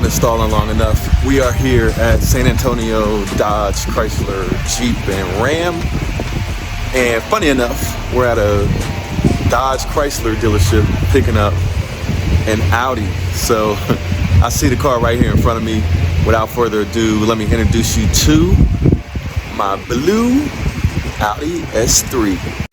been stalling long enough. We are here at San Antonio Dodge, Chrysler, Jeep, and Ram. And funny enough, we're at a Dodge Chrysler dealership picking up an Audi. So I see the car right here in front of me. Without further ado, let me introduce you to my blue Audi S3.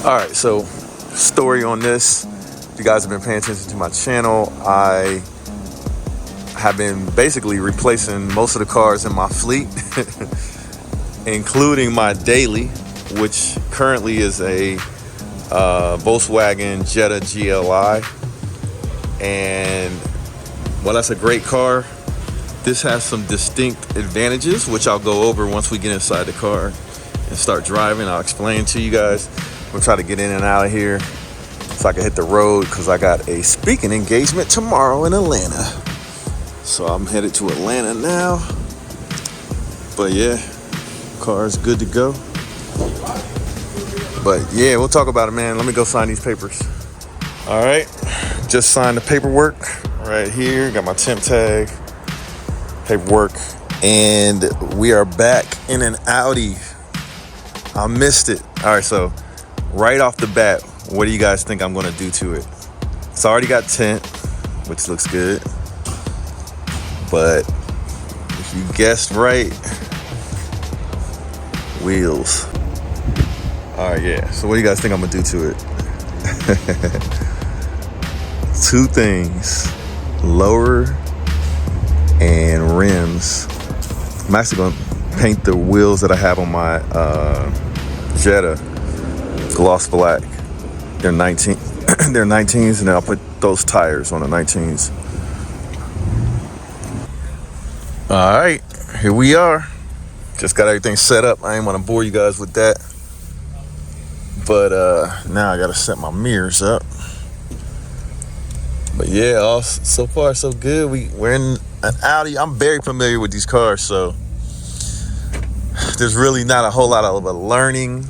All right, so story on this. If you guys have been paying attention to my channel, I have been basically replacing most of the cars in my fleet, including my daily, which currently is a Volkswagen Jetta GLI. And while that's a great car, this has some distinct advantages, which I'll go over once we get inside the car and start driving. I'll explain to you guys. We'll try to get in and out of here so I can hit the road, because I got a speaking engagement tomorrow in Atlanta. So I'm headed to Atlanta now. But yeah, car's good to go. But yeah, we'll talk about it, man. Let me go sign these papers. All right, just signed the paperwork right here. Got my temp tag, paperwork, and we are back in an Audi. I missed it. All right, so right off the bat, what do you guys think I'm gonna do to it? It's already got tint, which looks good. But if you guessed right, wheels. All right, yeah. So what do you guys think I'm gonna do to it? Two things: lower and rims. I'm actually gonna paint the wheels that I have on my Jetta gloss black. They're 19. They're 19s, and then I'll put those tires on the 19s. All right, here we are. Just got everything set up. I ain't want to bore you guys with that, but now I gotta set my mirrors up. But yeah, all so far so good. We're in an Audi. I'm very familiar with these cars, so there's really not a whole lot of a learning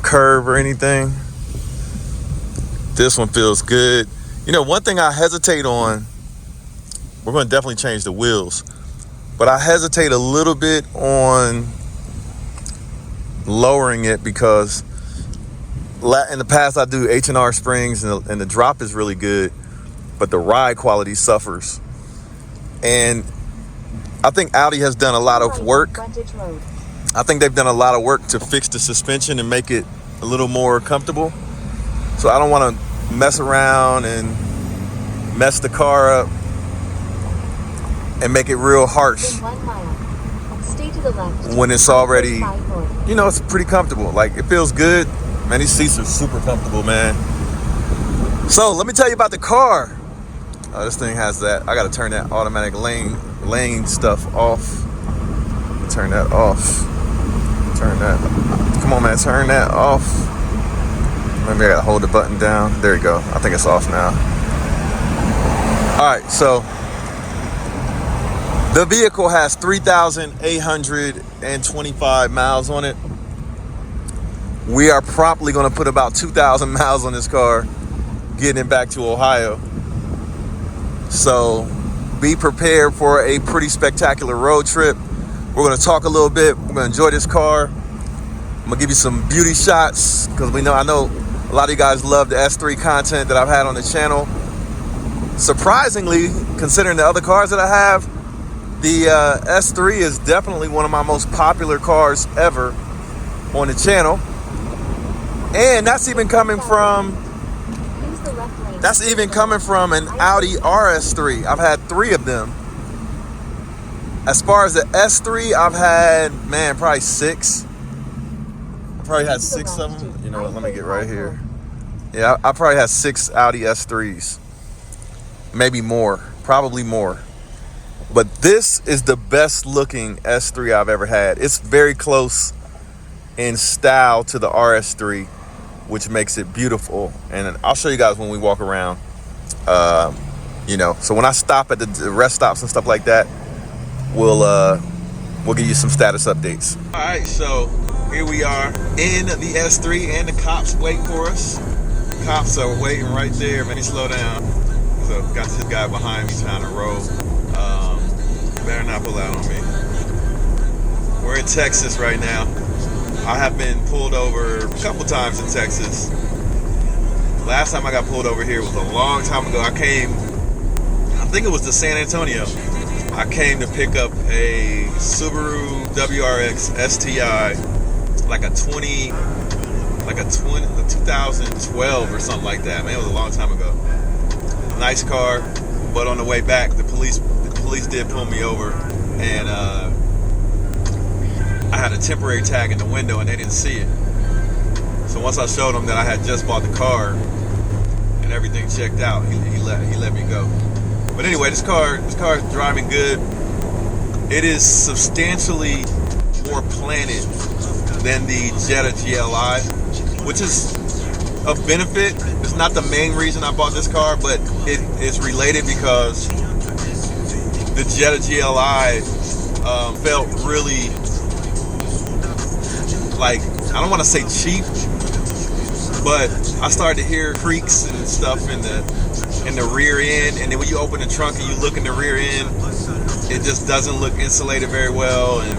curve or anything. This one feels good. You know, one thing I hesitate on, we're going to definitely change the wheels, but I hesitate a little bit on lowering it, because in the past I do H&R springs, and the drop is really good, but the ride quality suffers. And I think Audi has done a lot of work. I think they've done a lot of work to fix the suspension and make it a little more comfortable. So I don't want to mess around and mess the car up and make it real harsh when it's already, you know, it's pretty comfortable. Like, it feels good. Man, these seats are super comfortable, man. So let me tell you about the car. Oh, this thing has that. I got to turn that automatic lane stuff off. Turn that off. Turn that. Come on, man. Turn that off. Maybe I gotta hold the button down. There you go. I think it's off now. All right, so the vehicle has 3,825 miles on it. We are probably gonna put about 2,000 miles on this car getting it back to Ohio. So be prepared for a pretty spectacular road trip. We're gonna talk a little bit. We're gonna enjoy this car. I'm gonna give you some beauty shots, because I know a lot of you guys love the S3 content that I've had on the channel. Surprisingly, considering the other cars that I have, The S3 is definitely one of my most popular cars ever on the channel. And that's even coming from an Audi RS3. I've had 3 of them. As far as the S3, I've had, man, probably 6. I probably had 6 of them. You know what, let me get right here. Yeah, I probably had 6 Audi S3s. Maybe more, probably more. But this is the best looking S3 I've ever had. It's very close in style to the RS3, which makes it beautiful. And I'll show you guys when we walk around. You know, so when I stop at the rest stops and stuff like that, we'll give you some status updates. All right, so here we are in the S3 and the cops waiting for us. Cops are waiting right there. Man, slow down. So got this guy behind me trying to roll. Better not pull out on me. We're in Texas right now. I have been pulled over a couple times in Texas. Last time I got pulled over here was a long time ago. I think it was to San Antonio. I came to pick up a Subaru WRX STI, like a 2012 or something like that. Man, it was a long time ago. Nice car, but on the way back, the police did pull me over, and I had a temporary tag in the window, and they didn't see it. So once I showed them that I had just bought the car and everything checked out, he let me go. But anyway, this car is driving good. It is substantially more planted than the Jetta GLI, which is of benefit. It's not the main reason I bought this car, but it is related because the Jetta GLI felt really, like, I don't want to say cheap, but I started to hear creaks and stuff in the rear end, and then when you open the trunk and you look in the rear end, it just doesn't look insulated very well, and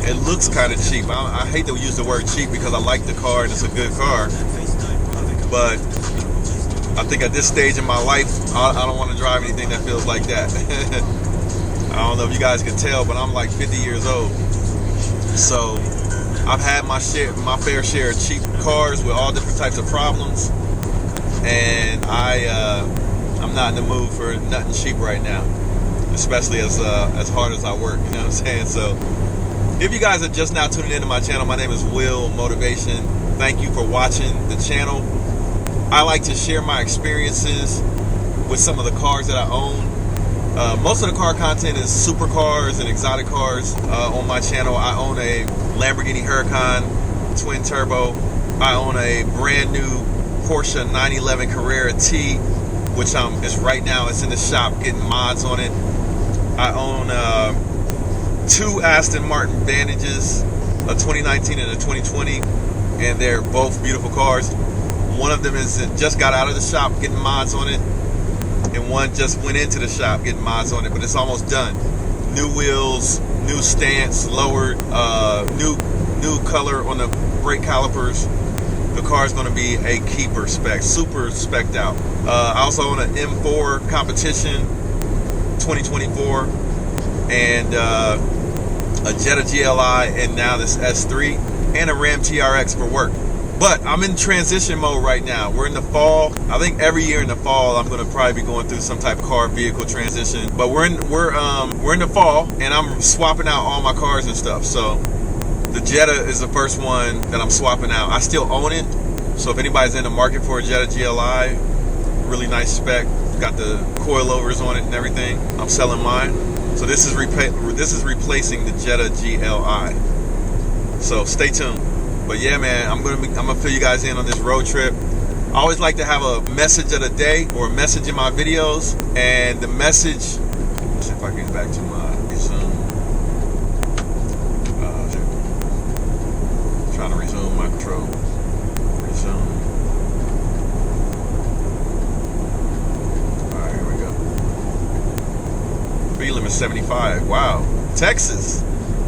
it looks kind of cheap. I hate to use the word cheap because I like the car and it's a good car, but I think at this stage in my life, I don't want to drive anything that feels like that. I don't know if you guys can tell, but I'm like 50 years old. So I've had my fair share of cheap cars with all different types of problems, and I'm not in the mood for nothing cheap right now, especially as hard as I work. You know what I'm saying? So if you guys are just now tuning into my channel, my name is Will Motivation. Thank you for watching the channel. I like to share my experiences with some of the cars that I own. Most of the car content is supercars and exotic cars on my channel. I own a Lamborghini Huracan twin turbo. I own a brand new Porsche 911 Carrera T, which it's in the shop getting mods on it. I own 2 Aston Martin Vantages, a 2019 and a 2020, and they're both beautiful cars. One of them just got out of the shop getting mods on it, and one just went into the shop getting mods on it, but it's almost done. New wheels, new stance, lowered, new color on the brake calipers. The car's going to be a keeper spec, super spec'd out. I also own an M4 Competition 2024 and a Jetta GLI, and now this S3 and a Ram TRX for work. But I'm in transition mode right now. We're in the fall. I think every year in the fall I'm going to probably be going through some type of car vehicle transition. But we're in the fall, and I'm swapping out all my cars and stuff. So the Jetta is the first one that I'm swapping out. I still own it. So if anybody's in the market for a Jetta GLI, really nice spec, got the coilovers on it and everything, I'm selling mine. So this is replacing the Jetta GLI. So stay tuned. But yeah, man, I'm gonna fill you guys in on this road trip. I always like to have a message of the day or a message in my videos, and the message. Let's see if I can get back to my resume. Trying to resume my control. Resume. All right, here we go. Speed limit 75. Wow, Texas.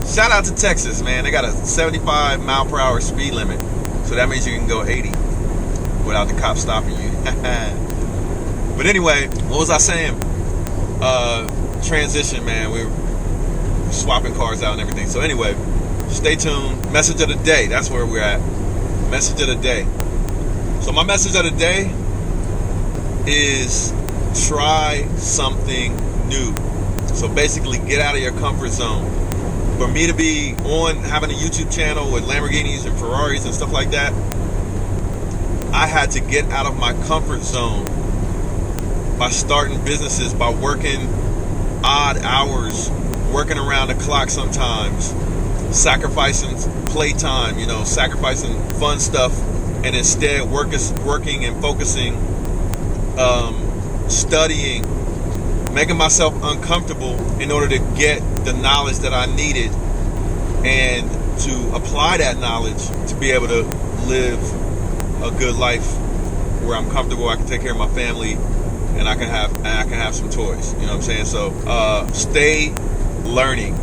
Shout out to Texas, man. They got a 75 mile per hour speed limit. So that means you can go 80 without the cop stopping you. But anyway, what was I saying? transition, man. We're swapping cars out and everything. So anyway, stay tuned. Message of the day. That's where we're at. Message of the day. So my message of the day is try something new. So basically, get out of your comfort zone. For me to be on having a YouTube channel with Lamborghinis and Ferraris and stuff like that, I had to get out of my comfort zone by starting businesses, by working odd hours, working around the clock sometimes, sacrificing playtime, sacrificing fun stuff, and instead working and focusing, studying, making myself uncomfortable in order to get the knowledge that I needed and to apply that knowledge to be able to live a good life where I'm comfortable, I can take care of my family, and I can have some toys. You know what I'm saying? So stay learning.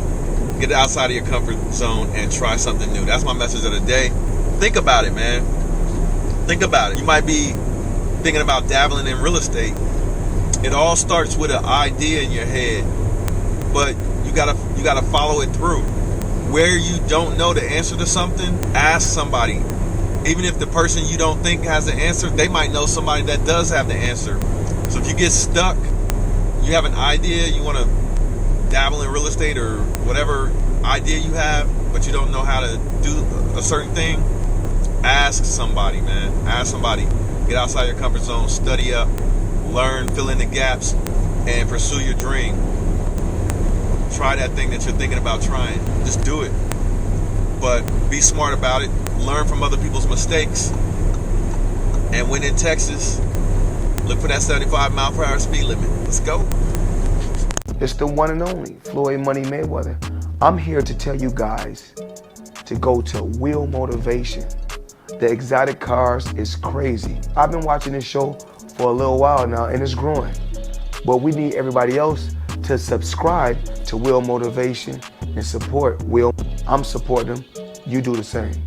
Get outside of your comfort zone and try something new. That's my message of the day. Think about it, man. Think about it. You might be thinking about dabbling in real estate. It all starts with an idea in your head, but you gotta follow it through. Where you don't know the answer to something, ask somebody. Even if the person you don't think has the answer, they might know somebody that does have the answer. So if you get stuck, you have an idea, you want to dabble in real estate or whatever idea you have, but you don't know how to do a certain thing, ask somebody, man. Ask somebody. Get outside your comfort zone, study up, learn, fill in the gaps, and pursue your dream. Try that thing that you're thinking about trying. Just do it. But be smart about it. Learn from other people's mistakes. And when in Texas, look for that 75 mile per hour speed limit. Let's go. It's the one and only Floyd Money Mayweather. I'm here to tell you guys to go to Wheel Motivation. The exotic cars is crazy. I've been watching this show for a little while now and it's growing. But we need everybody else to subscribe to Wheel Motivation and support Will. I'm supporting them. You do the same.